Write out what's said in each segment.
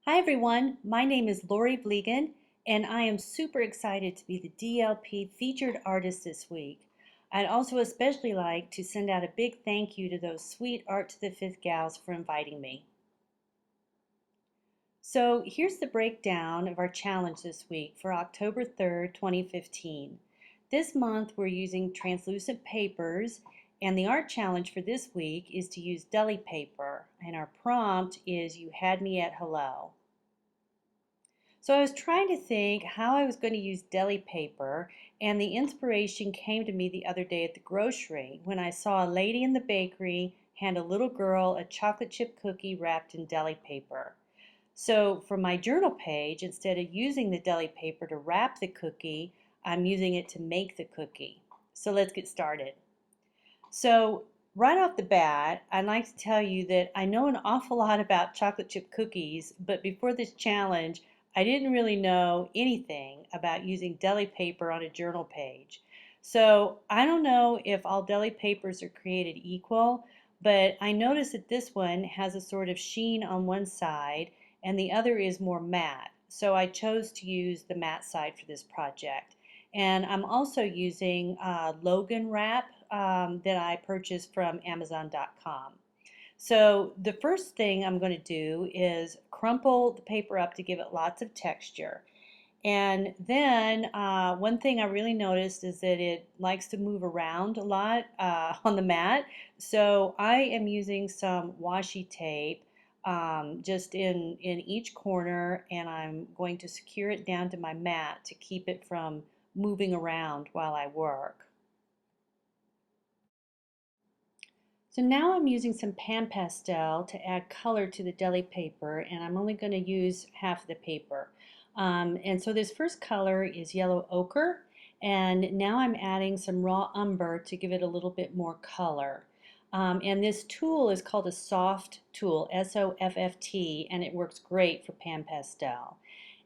Hi everyone, my name is Lori Vliegen and I am super excited to be the DLP featured artist this week. I'd also especially like to send out a big thank you to those sweet Art to the Fifth gals for inviting me. So here's the breakdown of our challenge this week for October 3rd, 2015. This month we're using translucent papers and the art challenge for this week is to use deli paper and our prompt is "You had me at hello." So I was trying to think how I was going to use deli paper, and the inspiration came to me the other day at the grocery when I saw a lady in the bakery hand a little girl a chocolate chip cookie wrapped in deli paper. So for my journal page, instead of using the deli paper to wrap the cookie, I'm using it to make the cookie. So let's get started. So right off the bat, I'd like to tell you that I know an awful lot about chocolate chip cookies, but before this challenge, I didn't really know anything about using deli paper on a journal page. So I don't know if all deli papers are created equal, but I noticed that this one has a sort of sheen on one side and the other is more matte. So I chose to use the matte side for this project. And I'm also using Logan wrap that I purchased from Amazon.com. So the first thing I'm going to do is crumple the paper up to give it lots of texture. And then one thing I really noticed is that it likes to move around a lot on the mat. So I am using some washi tape just in each corner, and I'm going to secure it down to my mat to keep it from moving around while I work. So now I'm using some pan pastel to add color to the deli paper, and I'm only going to use half of the paper. And so this first color is yellow ochre, and now I'm adding some raw umber to give it a little bit more color. And this tool is called a soft tool, S-O-F-F-T, and it works great for pan pastel.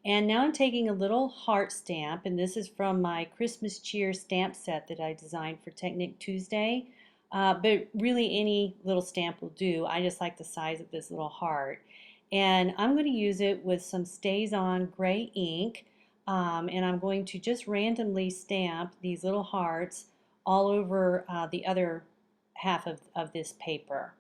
And now I'm taking a little heart stamp, and this is from my Christmas cheer stamp set that I designed for Technic Tuesday. But really any little stamp will do. I just like the size of this little heart. And I'm going to use it with some StazOn gray ink. And I'm going to just randomly stamp these little hearts all over the other half of this paper.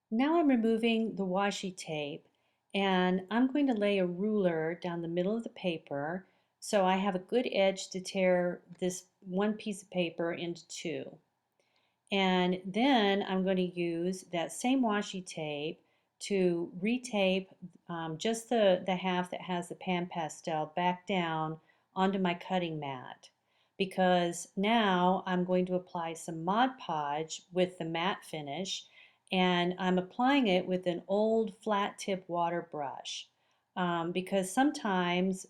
Now I'm removing the washi tape and I'm going to lay a ruler down the middle of the paper so I have a good edge to tear this one piece of paper into two. And then I'm going to use that same washi tape to retape just the half that has the pan pastel back down onto my cutting mat, because now I'm going to apply some Mod Podge with the matte finish, and I'm applying it with an old flat tip water brush because sometimes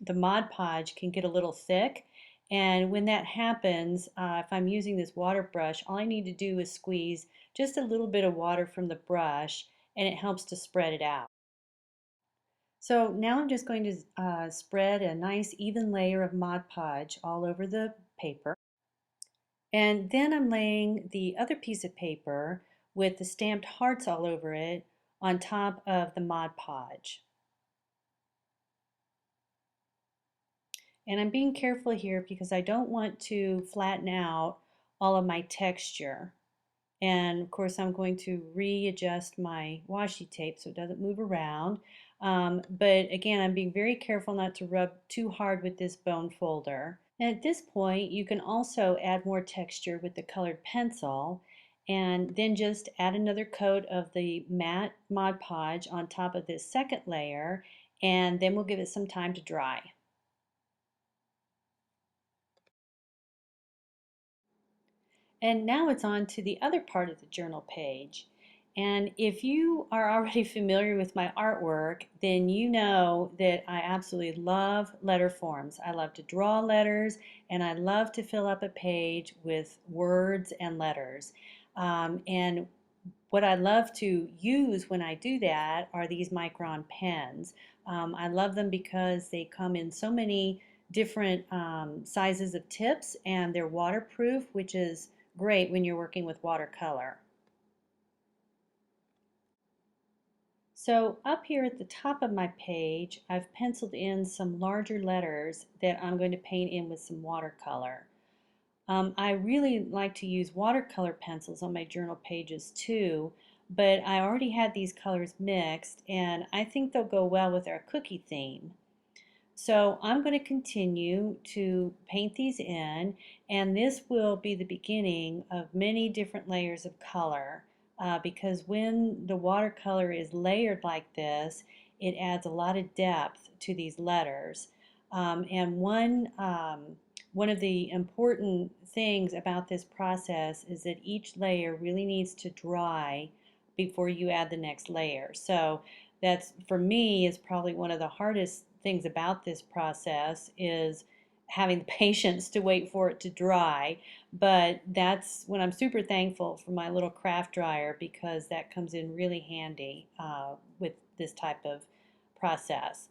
the Mod Podge can get a little thick, and when that happens, if I'm using this water brush, all I need to do is squeeze just a little bit of water from the brush and it helps to spread it out. So now I'm just going to spread a nice even layer of Mod Podge all over the paper. And then I'm laying the other piece of paper with the stamped hearts all over it on top of the Mod Podge. And I'm being careful here because I don't want to flatten out all of my texture. And of course I'm going to readjust my washi tape so it doesn't move around. But again, I'm being very careful not to rub too hard with this bone folder. And at this point, you can also add more texture with the colored pencil and then just add another coat of the matte Mod Podge on top of this second layer, and then we'll give it some time to dry. And now it's on to the other part of the journal page. And if you are already familiar with my artwork, then you know that I absolutely love letter forms. I love to draw letters and I love to fill up a page with words and letters. And what I love to use when I do that are these Micron pens. I love them because they come in so many different sizes of tips and they're waterproof, which is great when you're working with watercolor. So up here at the top of my page, I've penciled in some larger letters that I'm going to paint in with some watercolor. I really like to use watercolor pencils on my journal pages too, but I already had these colors mixed and I think they'll go well with our cookie theme. So I'm going to continue to paint these in, and this will be the beginning of many different layers of color because when the watercolor is layered like this, it adds a lot of depth to these letters. One of the important things about this process is that each layer really needs to dry before you add the next layer. So that's, for me, is probably one of the hardest things about this process is having the patience to wait for it to dry. But that's when I'm super thankful for my little craft dryer because that comes in really handy with this type of process.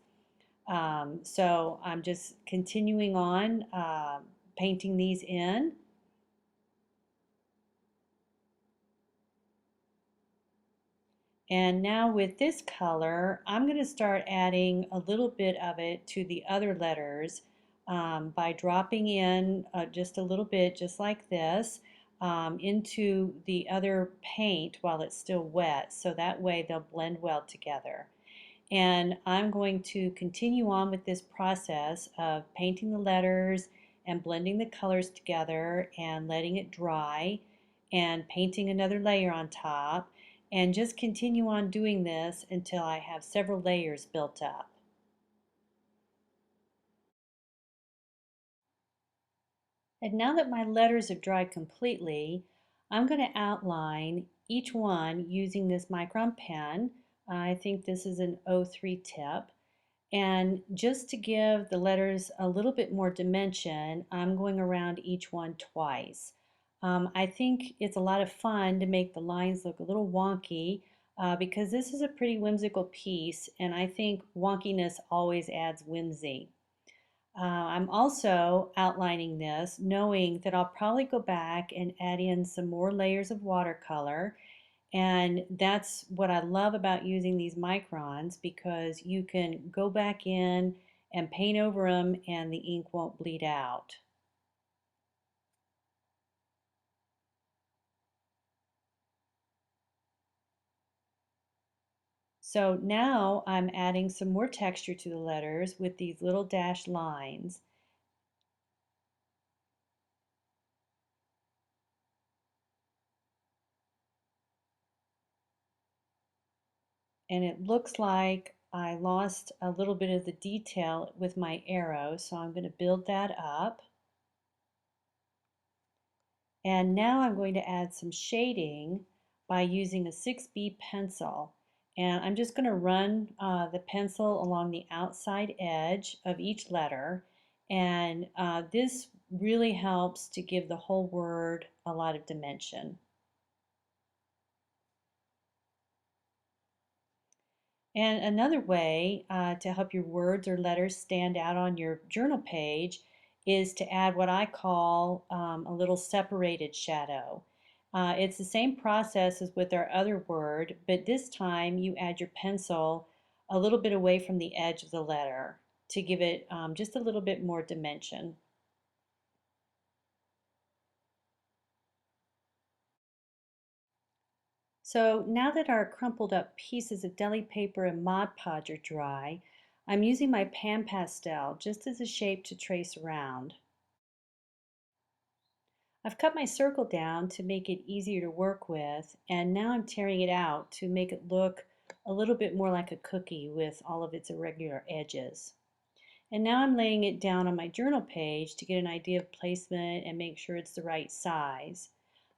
So I'm just continuing on painting these in. And now with this color, I'm going to start adding a little bit of it to the other letters by dropping in just a little bit, just like this, into the other paint while it's still wet, so that way they'll blend well together. And I'm going to continue on with this process of painting the letters and blending the colors together and letting it dry and painting another layer on top and just continue on doing this until I have several layers built up. And now that my letters have dried completely, I'm going to outline each one using this micron pen. I think this is an 03 tip. And just to give the letters a little bit more dimension, I'm going around each one twice. I think it's a lot of fun to make the lines look a little wonky because this is a pretty whimsical piece, and I think wonkiness always adds whimsy. I'm also outlining this knowing that I'll probably go back and add in some more layers of watercolor, and that's what I love about using these microns because you can go back in and paint over them and the ink won't bleed out. So now I'm adding some more texture to the letters with these little dashed lines. And it looks like I lost a little bit of the detail with my arrow, so I'm going to build that up. And now I'm going to add some shading by using a 6B pencil. And I'm just going to run the pencil along the outside edge of each letter. And this really helps to give the whole word a lot of dimension. And another way to help your words or letters stand out on your journal page is to add what I call a little separated shadow. It's the same process as with our other word, but this time you add your pencil a little bit away from the edge of the letter to give it just a little bit more dimension. So now that our crumpled up pieces of deli paper and Mod Podge are dry, I'm using my pan pastel just as a shape to trace around. I've cut my circle down to make it easier to work with, and now I'm tearing it out to make it look a little bit more like a cookie with all of its irregular edges. And now I'm laying it down on my journal page to get an idea of placement and make sure it's the right size.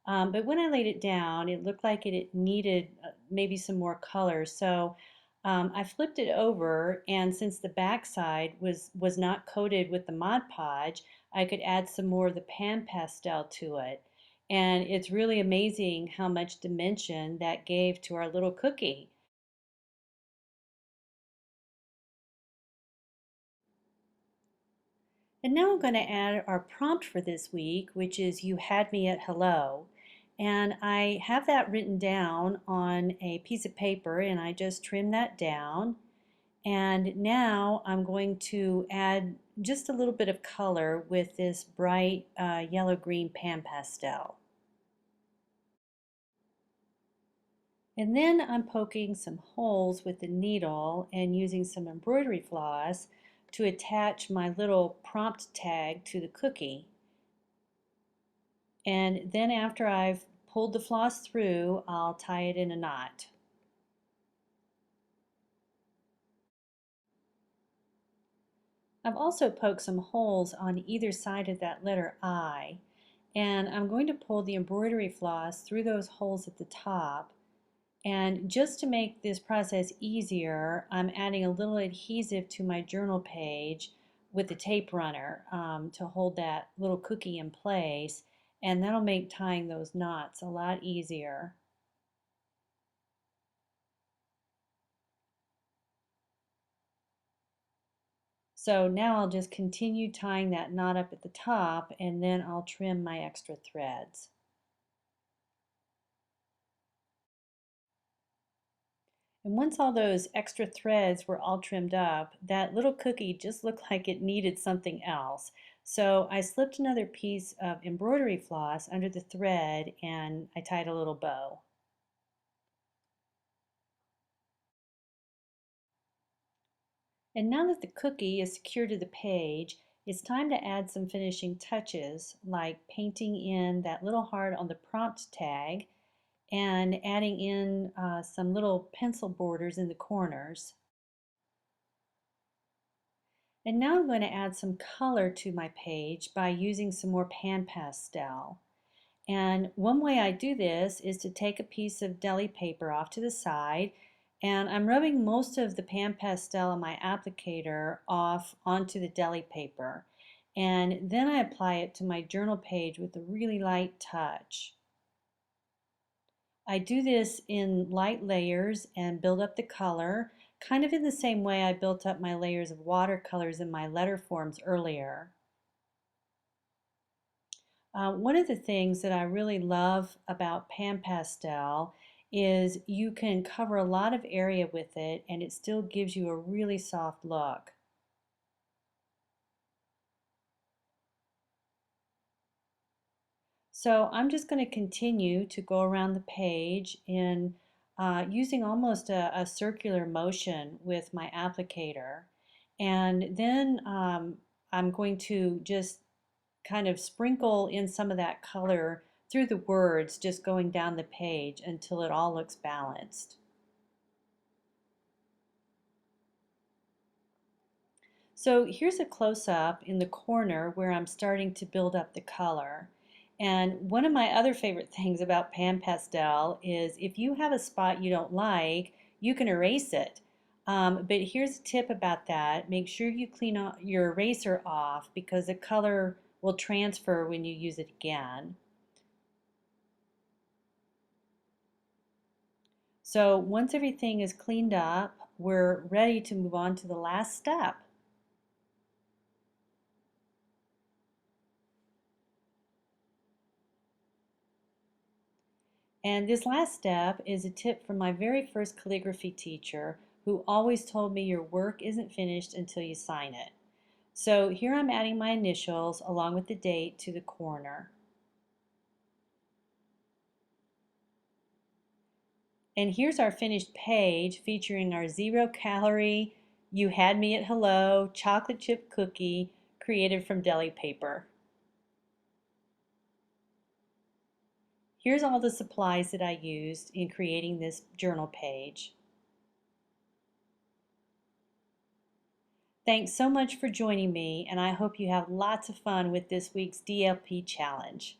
But when I laid it down, it looked like it needed maybe some more color. So I flipped it over, and since the back side was not coated with the Mod Podge, I could add some more of the pan pastel to it. And it's really amazing how much dimension that gave to our little cookie. And now I'm going to add our prompt for this week, which is "You had me at hello." And I have that written down on a piece of paper, and I just trim that down. And now I'm going to add just a little bit of color with this bright yellow-green pan pastel. And then I'm poking some holes with the needle and using some embroidery floss to attach my little prompt tag to the cookie. And then after I've pulled the floss through, I'll tie it in a knot. I've also poked some holes on either side of that letter I, and I'm going to pull the embroidery floss through those holes at the top. And just to make this process easier, I'm adding a little adhesive to my journal page with the tape runner to hold that little cookie in place, and that'll make tying those knots a lot easier. So now I'll just continue tying that knot up at the top, and then I'll trim my extra threads. And once all those extra threads were all trimmed up, that little cookie just looked like it needed something else. So I slipped another piece of embroidery floss under the thread and I tied a little bow. And now that the cookie is secured to the page, it's time to add some finishing touches like painting in that little heart on the prompt tag and adding in some little pencil borders in the corners. And now I'm going to add some color to my page by using some more pan pastel. And one way I do this is to take a piece of deli paper off to the side, and I'm rubbing most of the pan pastel on my applicator off onto the deli paper. And then I apply it to my journal page with a really light touch. I do this in light layers and build up the color, kind of in the same way I built up my layers of watercolors in my letter forms earlier. One of the things that I really love about pan pastel is you can cover a lot of area with it and it still gives you a really soft look. So I'm just going to continue to go around the page in using almost a circular motion with my applicator. And then I'm going to just kind of sprinkle in some of that color through the words, just going down the page until it all looks balanced. So here's a close-up in the corner where I'm starting to build up the color. And one of my other favorite things about pan pastel is if you have a spot you don't like, you can erase it. But here's a tip about that. Make sure you clean your eraser off because the color will transfer when you use it again. So once everything is cleaned up, we're ready to move on to the last step. And this last step is a tip from my very first calligraphy teacher who always told me your work isn't finished until you sign it. So here I'm adding my initials along with the date to the corner. And here's our finished page featuring our zero-calorie, you had me at hello, chocolate chip cookie created from deli paper. Here's all the supplies that I used in creating this journal page. Thanks so much for joining me, and I hope you have lots of fun with this week's DLP challenge.